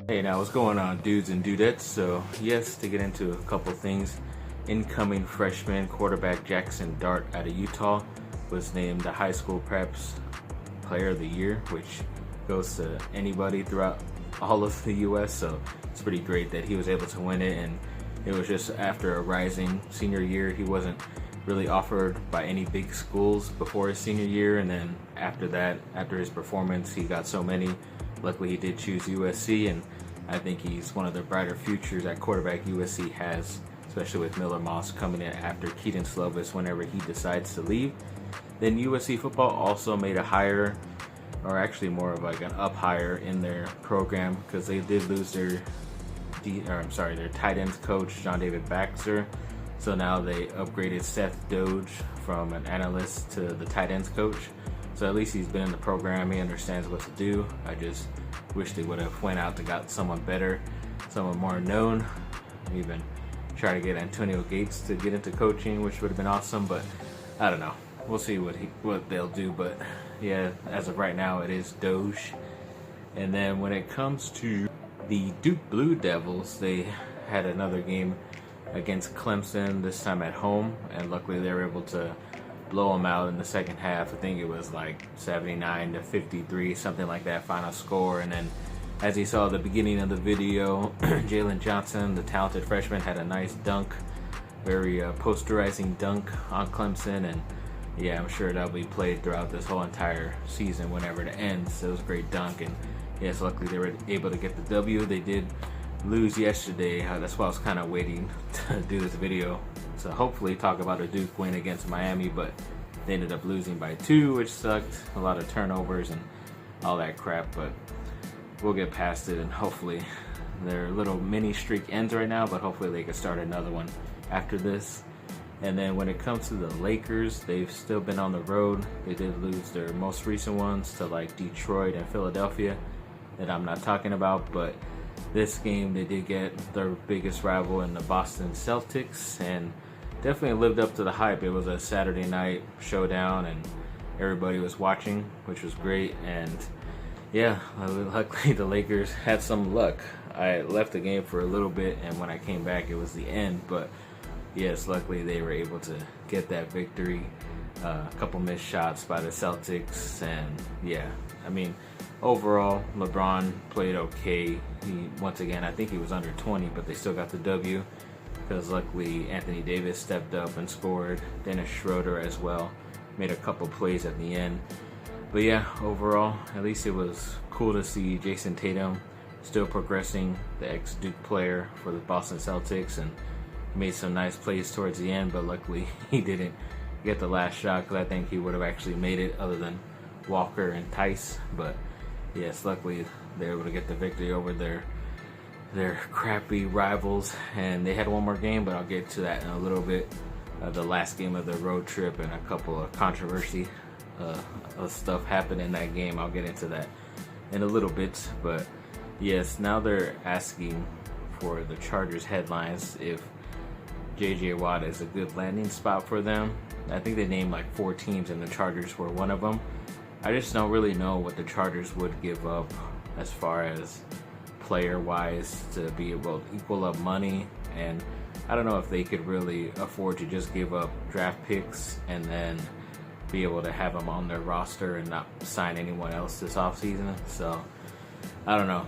Hey, now what's going on, dudes and dudettes? So yes, to get into a couple things, incoming freshman quarterback Jaxson Dart out of Utah was named the high school preps player of the year, which goes to anybody throughout all of the US. So it's pretty great that he was able to win it, and it was just after a rising senior year. He wasn't really offered by any big schools before his senior year, and then after that, after his performance, he got so many. Luckily he did choose USC, and I think he's one of the brighter futures at quarterback USC has, especially with Miller Moss coming in after Keaton Slovis whenever he decides to leave. Then USC football also made a hire, or actually more of like an up hire in their program, because they did lose their tight ends coach, John David Baxter. So now they upgraded Seth Doge from an analyst to the tight ends coach. So at least he's been in the program, he understands what to do. I just wish they would have went out to got someone better, someone more known, even try to get Antonio Gates to get into coaching, which would have been awesome, but I don't know. We'll see what they'll do, but yeah, as of right now, it is Doge. And then when it comes to the Duke Blue Devils, they had another game against Clemson, this time at home, and luckily they were able to blow them out in the second half. I think it was like 79-53, something like that final score. And then as you saw at the beginning of the video, Jalen Johnson, the talented freshman, had a nice dunk, very posterizing dunk on Clemson, and yeah, I'm sure that'll be played throughout this whole entire season whenever it ends. It was a great dunk, and yes, luckily they were able to get the W. They did lose yesterday. That's why I was kind of waiting to do this video, so hopefully talk about a Duke win against Miami, but they ended up losing by 2, which sucked. A lot of turnovers and all that crap, but we'll get past it, and hopefully their little mini streak ends right now, but hopefully they can start another one after this. And then when it comes to the Lakers, they've still been on the road. They did lose their most recent ones to like Detroit and Philadelphia that I'm not talking about, but this game they did get their biggest rival in the Boston Celtics, and definitely lived up to the hype. It was a Saturday night showdown, and everybody was watching, which was great. And yeah, luckily the Lakers had some luck. I left the game for a little bit, and when I came back, it was the end. But yes, luckily they were able to get that victory. A couple missed shots by the Celtics, and yeah, I mean, overall, LeBron played okay. Once again, I think he was under 20, but they still got the W, because luckily Anthony Davis stepped up and scored. Dennis Schroeder as well made a couple plays at the end. But yeah, overall, at least it was cool to see Jason Tatum still progressing, the ex-Duke player for the Boston Celtics, and made some nice plays towards the end, but luckily he didn't get the last shot, because I think he would have actually made it other than Walker and Tice. But yes, luckily they were able to get the victory over their crappy rivals, and they had one more game, but I'll get to that in a little bit. The last game of the road trip, and a couple of controversy of stuff happened in that game. I'll get into that in a little bit. But yes, now they're asking for the Chargers headlines if JJ Watt is a good landing spot for them. I think they named like 4 teams, and the Chargers were one of them. I just don't really know what the Chargers would give up as far as player-wise to be able to equal up money, and I don't know if they could really afford to just give up draft picks and then be able to have them on their roster and not sign anyone else this offseason. So I don't know.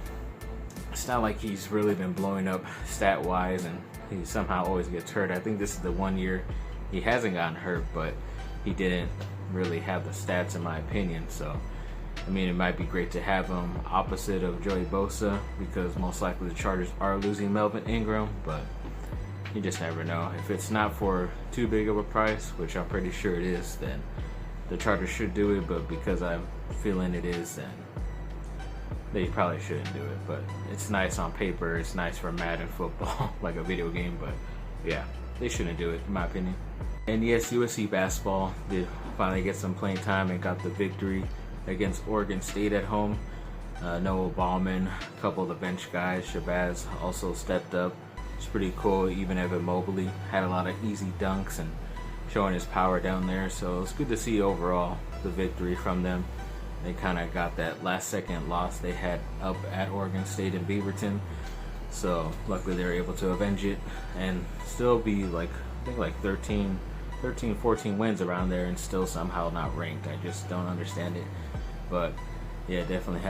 It's not like he's really been blowing up stat-wise, and he somehow always gets hurt. I think this is the one year he hasn't gotten hurt, but he didn't really have the stats in my opinion. So I mean, it might be great to have him opposite of Joey Bosa, because most likely the Chargers are losing Melvin Ingram, but you just never know. If it's not for too big of a price, which I'm pretty sure it is, then the Chargers should do it, but because I'm feeling it is, then they probably shouldn't do it. But it's nice on paper, it's nice for Madden football, like a video game, but yeah, they shouldn't do it in my opinion. And yes, USC basketball did finally get some playing time and got the victory against Oregon State at home. Noah Ballman, a couple of the bench guys, Shabazz also stepped up. It's pretty cool. Even Evan Mobley had a lot of easy dunks and showing his power down there. So it's good to see overall the victory from them. They kind of got that last second loss they had up at Oregon State in Beaverton. So luckily they were able to avenge it and still be like, I think like 13, 14 wins around there and still somehow not ranked. I just don't understand it. But yeah, definitely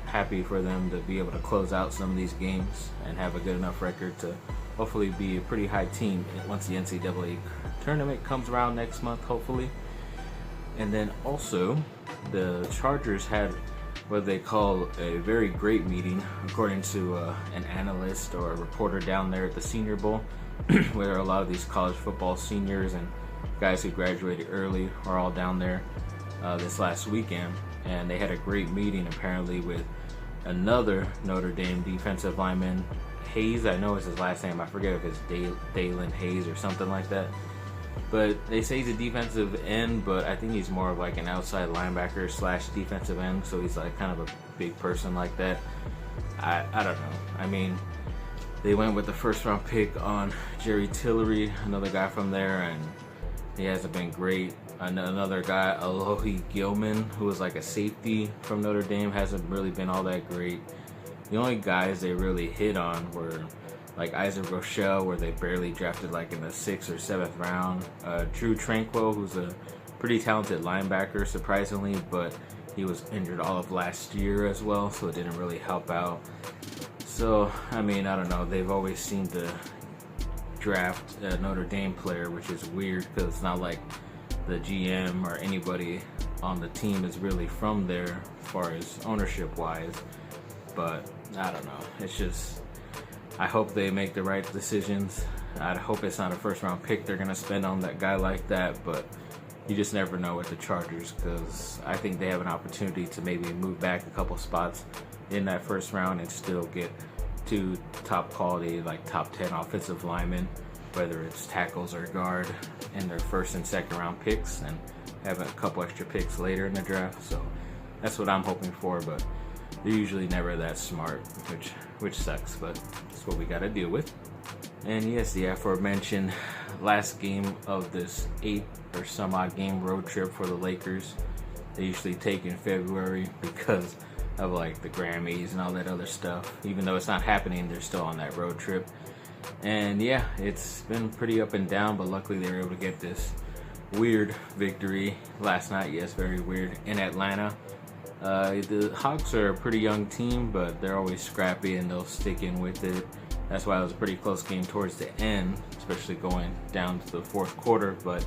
happy for them to be able to close out some of these games and have a good enough record to hopefully be a pretty high team once the NCAA tournament comes around next month, hopefully. And then also, the Chargers had what they call a very great meeting, according to an analyst or a reporter down there at the Senior Bowl, where a lot of these college football seniors and guys who graduated early are all down there this last weekend. And they had a great meeting apparently with another Notre Dame defensive lineman, Hayes. I know it's his last name. I forget if it's Dalen Hayes or something like that. But they say he's a defensive end, but I think he's more of like an outside linebacker / defensive end. So he's like kind of a big person like that. I don't know. I mean, they went with the first round pick on Jerry Tillery, another guy from there, and he hasn't been great. Another guy, Alohi Gilman, who was like a safety from Notre Dame, hasn't really been all that great. The only guys they really hit on were like Isaac Rochelle, where they barely drafted like in the 6th or 7th round. Drew Tranquil, who's a pretty talented linebacker, surprisingly, but he was injured all of last year as well, so it didn't really help out. So, I mean, I don't know. They've always seemed to draft a Notre Dame player, which is weird because it's not like the GM or anybody on the team is really from there as far as ownership wise. But I don't know. It's just, I hope they make the right decisions. I hope it's not a first round pick they're going to spend on that guy like that, but you just never know with the Chargers, because I think they have an opportunity to maybe move back a couple spots in that first round and still get 2 top quality, like top 10 offensive linemen, whether it's tackles or guard, in their first and second round picks, and have a couple extra picks later in the draft. So that's what I'm hoping for, but they're usually never that smart, which sucks, but it's what we got to deal with. And yes, the aforementioned last game of this 8 or some odd game road trip for the Lakers. They usually take in February because of like the Grammys and all that other stuff. Even though it's not happening, they're still on that road trip. And yeah, it's been pretty up and down, but luckily they were able to get this weird victory last night. Yes, very weird, in Atlanta. The Hawks are a pretty young team, but they're always scrappy and they'll stick in with it. That's why it was a pretty close game towards the end, especially going down to the fourth quarter. But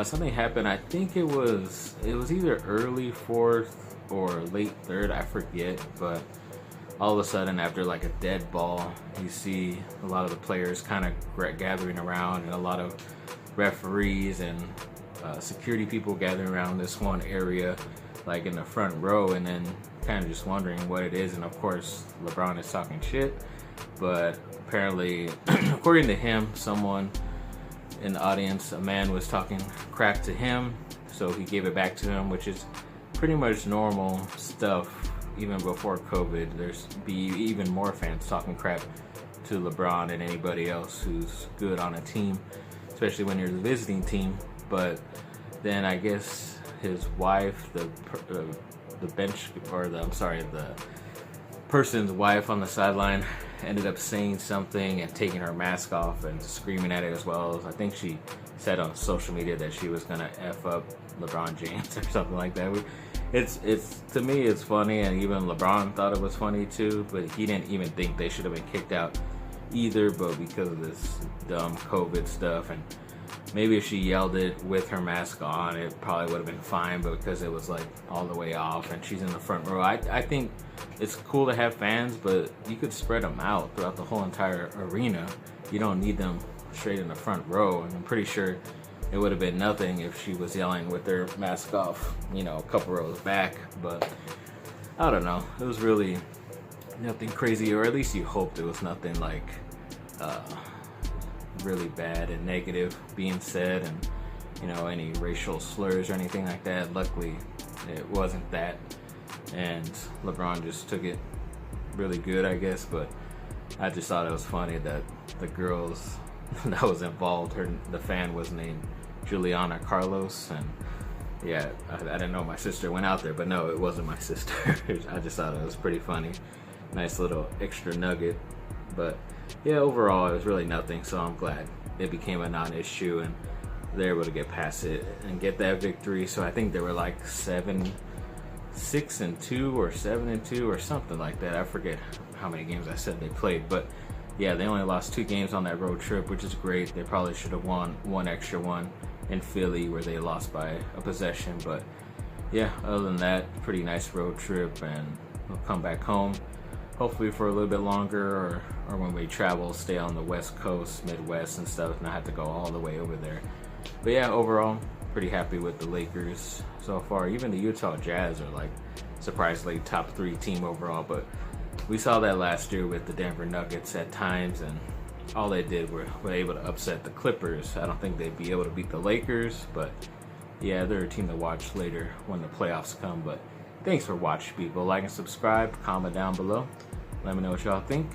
something happened. I think it was either early fourth or late third, I forget, but all of a sudden, after like a dead ball, you see a lot of the players kind of gathering around, and a lot of referees and security people gathering around this one area, like in the front row, and then kind of just wondering what it is. And of course, LeBron is talking shit, but apparently, according to him, someone in the audience, a man was talking crap to him, so he gave it back to him, which is pretty much normal stuff. Even before COVID, there's be even more fans talking crap to LeBron and anybody else who's good on a team, especially when you're the visiting team. But then I guess his wife, the person's wife on the sideline, ended up saying something and taking her mask off and screaming at it as well. I think she said on social media that she was gonna F up LeBron James or something like that. It's to me it's funny, and even LeBron thought it was funny too, but he didn't even think they should have been kicked out either, but because of this dumb COVID stuff, and maybe if she yelled it with her mask on, it probably would have been fine, but because it was like all the way off and she's in the front row, I think it's cool to have fans, but you could spread them out throughout the whole entire arena. You don't need them straight in the front row, and I'm pretty sure it would have been nothing if she was yelling with her mask off, a couple rows back. But I don't know. It was really nothing crazy, or at least you hoped it was nothing like really bad and negative being said, and any racial slurs or anything like that. Luckily, it wasn't that, and LeBron just took it really good, I guess. But I just thought it was funny that the girls that was involved, the fan was named Juliana Carlos, and yeah, I didn't know my sister went out there, but no, it wasn't my sister. I just thought it was pretty funny. Nice little extra nugget. But yeah, overall, it was really nothing, so I'm glad it became a non-issue and they're able to get past it and get that victory. So I think they were like 6-2 or 7-2 or something like that. I forget how many games I said they played, but yeah, they only lost 2 games on that road trip, which is great. They probably should have won one extra one in Philly where they lost by a possession. But yeah, other than that, pretty nice road trip, and we'll come back home hopefully for a little bit longer, or when we travel, stay on the West Coast, Midwest and stuff, not have to go all the way over there. But yeah, overall, pretty happy with the Lakers so far. Even the Utah Jazz are like surprisingly top 3 team overall, but we saw that last year with the Denver Nuggets at times, and all they did were able to upset the Clippers. I don't think they'd be able to beat the Lakers, but yeah, they're a team to watch later when the playoffs come. But thanks for watching, people. Like and subscribe, comment down below. Let me know what y'all think.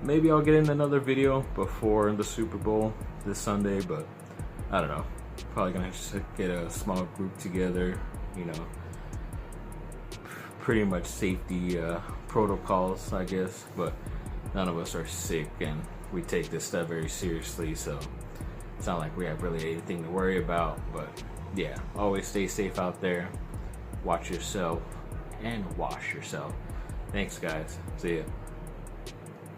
Maybe I'll get in another video before the Super Bowl this Sunday, but I don't know. Probably gonna just get a small group together, you know, pretty much safety protocols, I guess, but none of us are sick and we take this stuff very seriously, so it's not like we have really anything to worry about. But yeah, always stay safe out there, watch yourself and wash yourself. Thanks guys, see ya.